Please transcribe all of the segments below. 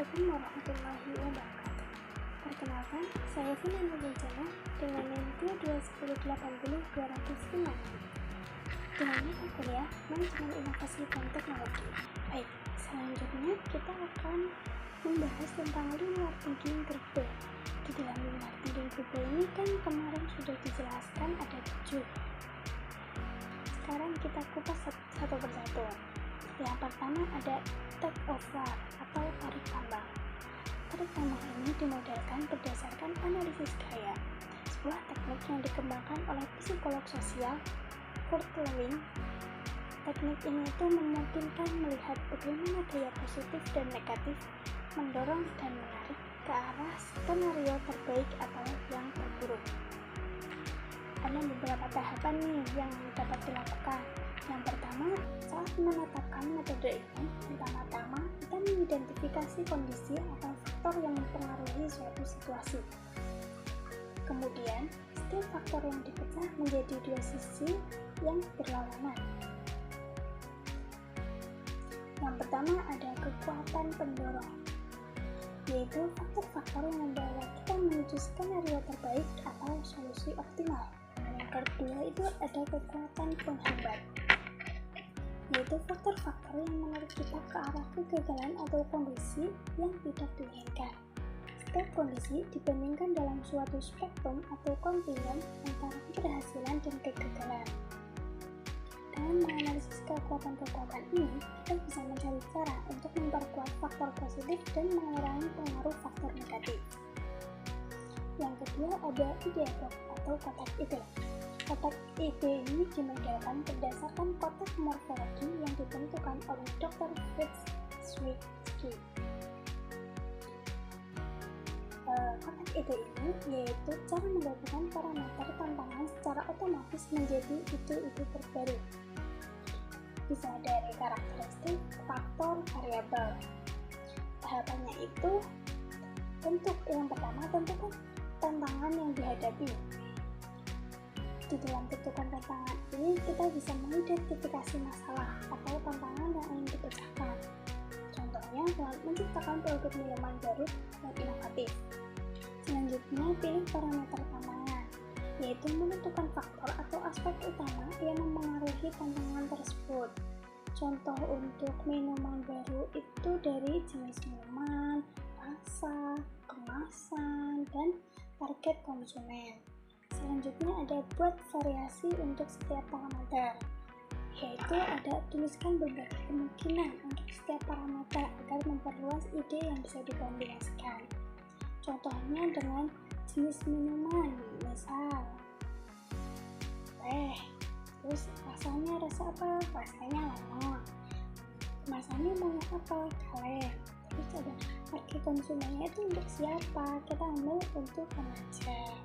Assalamualaikum warahmatullahi wabarakatuh. Perkenalkan, saya Vina Nurjana dengan NIM 21080-205 dengan mata kuliah Manajemen Inovasi dan Teknologi. Baik, selanjutnya kita akan membahas tentang linear thinking group. Di dalam linear thinking group ini kan kemarin sudah dijelaskan ada 7. Sekarang kita kupas satu persatu. Yang pertama ada take over atau tarik tambang. Tarik tambang ini dimodelkan berdasarkan analisis gaya, sebuah teknik yang dikembangkan oleh psikolog sosial Kurt Lewin. Teknik ini itu memungkinkan melihat bagaimana gaya positif dan negatif mendorong dan menarik ke arah skenario terbaik atau yang terburuk. Ada beberapa tahapan nih yang dapat dilakukan. Yang pertama, saat menetapkan metode ini, pertama-tama kita mengidentifikasi kondisi atau faktor yang mempengaruhi suatu situasi. Kemudian, setiap faktor yang dipecah menjadi dua sisi yang berlawanan. Yang pertama ada kekuatan pendorong, yaitu faktor-faktor yang membawa kita menuju skenario terbaik atau solusi optimal. Yang kedua itu ada kekuatan penghambat, yaitu faktor-faktor yang menarik kita ke arah kegagalan atau kondisi yang tidak diinginkan. Setiap kondisi dibandingkan dalam suatu spektrum atau kontinen antara keberhasilan dan kegagalan. Dengan menganalisis kekuatan-kekuatan ini, kita bisa mencari cara untuk memperkuat faktor positif dan mengurangi pengaruh faktor negatif. Yang kedua ada ide atau kotak ide. Kotak ide ini dimodelkan berdasarkan kotak morfologi yang ditentukan oleh Dr. Fritz Zwicky. Kotak ide ini yaitu cara menggabungkan parameter tantangan secara otomatis menjadi ide-ide terbaru. Bisa dari karakteristik, faktor, variabel. Tahapannya itu yang pertama tentukan tantangan yang dihadapi. Di dalam tentukan tantangan ini kita bisa mengidentifikasi masalah atau tantangan yang ingin dipecahkan. Contohnya dengan menciptakan produk minuman baru dan inovatif. Selanjutnya pilih parameter tantangan, yaitu menentukan faktor atau aspek utama yang mempengaruhi tantangan tersebut. Contoh untuk minuman baru itu dari jenis minuman, rasa, kemasan, dan target konsumen. Selanjutnya ada buat variasi untuk setiap parameter, yaitu ada tuliskan berbagai kemungkinan untuk setiap parameter agar memperluas ide yang bisa dikombinasikan. Contohnya dengan jenis minuman, misal teh, terus rasanya rasa apa? Rasanya lemon. Kemasannya mau apa? Kaleng. Terus ada target konsumennya itu untuk siapa? Kita ambil untuk remaja.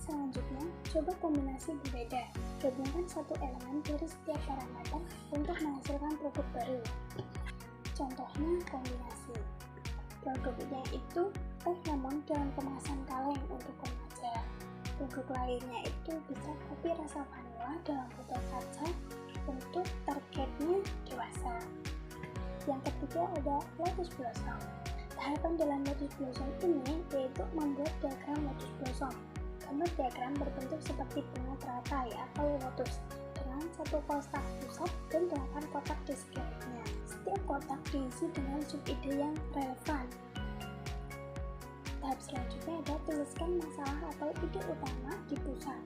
Selanjutnya, coba kombinasi berbeda. Gabungkan satu elemen dari setiap parameter untuk menghasilkan produk baru. Contohnya kombinasi. Produknya itu teh lemon dalam kemasan kaleng untuk remaja. Produk lainnya itu bisa kopi rasa vanila dalam botol kaca untuk targetnya dewasa. Yang ketiga ada lotus blossom. Tahapan dalam lotus blossom ini yaitu membuat diagram lotus blossom. Gambar diagram berbentuk seperti bunga teratai atau lotus dengan satu kotak pusat dan 8 kotak di sekelilingnya. Setiap kotak diisi dengan sub-ide yang relevan. Tahap selanjutnya ada tuliskan masalah atau ide utama di pusat.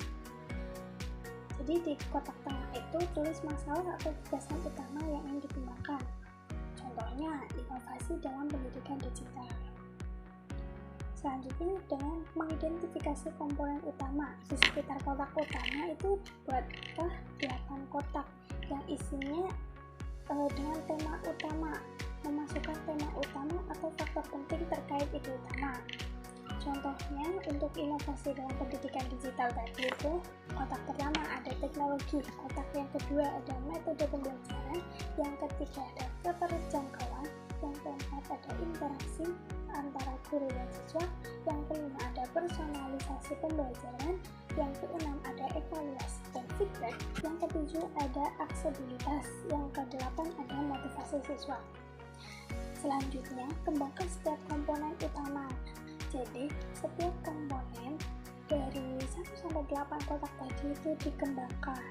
Jadi di kotak tengah itu tulis masalah atau gagasan utama yang ingin dikembangkan. Contohnya inovasi dalam pendidikan digital. Selanjutnya dengan mengidentifikasi komponen utama. Di sekitar kotak utama itu buatlah 8 kotak yang isinya dengan tema utama, memasukkan tema utama atau faktor penting terkait ide utama. Contohnya untuk inovasi dalam pendidikan digital tadi itu kotak pertama ada teknologi, kotak yang kedua ada metode pembelajaran, yang ketiga ada keterjangkauan, yang keempat ada interaksi antara guru dan siswa, yang kelima ada personalisasi pembelajaran, yang keenam ada evaluasi dan feedback, yang ketujuh ada aksesibilitas, yang kedelapan ada motivasi siswa. Selanjutnya, kembangkan setiap komponen utama. Jadi, setiap komponen dari 1-8 kotak tadi itu dikembangkan.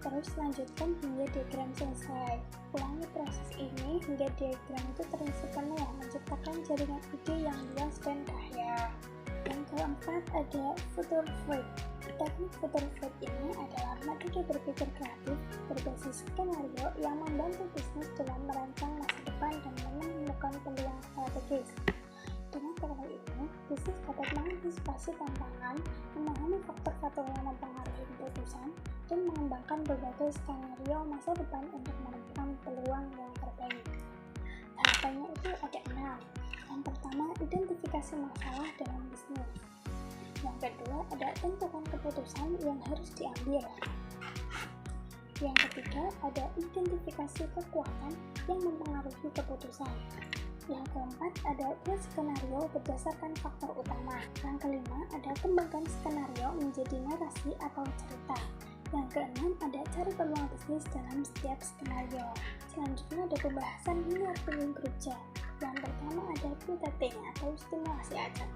Terus lanjutkan hingga diagram selesai. Ulangi proses ini hingga diagram itu terisi penuh, menciptakan jaringan ide yang luas dan kaya. Yang keempat ada future fit. Teknik future fit ini adalah metode berpikir kreatif berbasis skenario yang membantu bisnis dalam merancang masa depan dan menemukan peluang strategis. Dengan teknik ini, bisnis dapat mengantisipasi tantangan, memahami faktor-faktor yang mempengaruhi keputusan, dan mengembangkan berbagai skenario masa depan untuk menemukan peluang yang terbaik. Tahapannya itu ada 6. Yang pertama, identifikasi masalah dalam bisnis. Yang kedua, ada tentukan keputusan yang harus diambil. Yang ketiga, ada identifikasi kekuatan yang mempengaruhi keputusan. Yang keempat, ada buat skenario berdasarkan faktor utama. Yang kelima, ada kembangkan skenario menjadi narasi atau cerita. Yang keenam, ada cari peluang bisnis dalam setiap skenario. Selanjutnya ada pembahasan marketing kerja. Yang pertama ada pivoting atau stimulasi acak.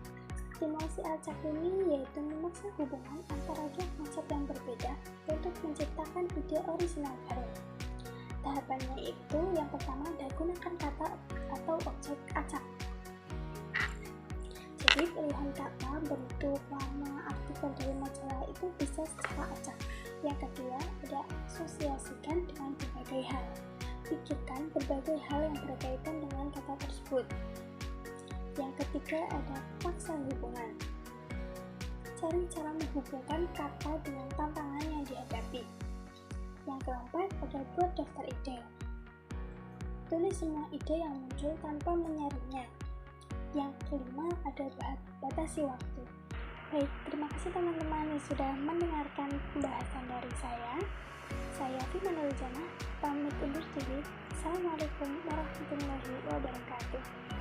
Stimulasi acak ini yaitu memaksa hubungan antara dua konsep yang berbeda untuk menciptakan ide orisinal baru. Tahapannya itu yang pertama ada gunakan kata atau objek acak. Jadi pilihan kata, bentuk, warna, artikel dari majalah itu bisa secara acak. Yang kedua ada asosiasikan dengan berbagai hal. Pikirkan berbagai hal yang berkaitan dengan kata tersebut. Yang ketiga ada paksa hubungan. Cari cara menghubungkan kata dengan tantangan yang dihadapi. Yang keempat ada buat daftar ide. Tulis semua ide yang muncul tanpa menyaringnya. Yang kelima ada batasi waktu. Baik, terima kasih teman-teman yang sudah mendengarkan pembahasan dari saya. Saya Fima Nurjana, pamit undur diri. Assalamualaikum warahmatullahi wabarakatuh.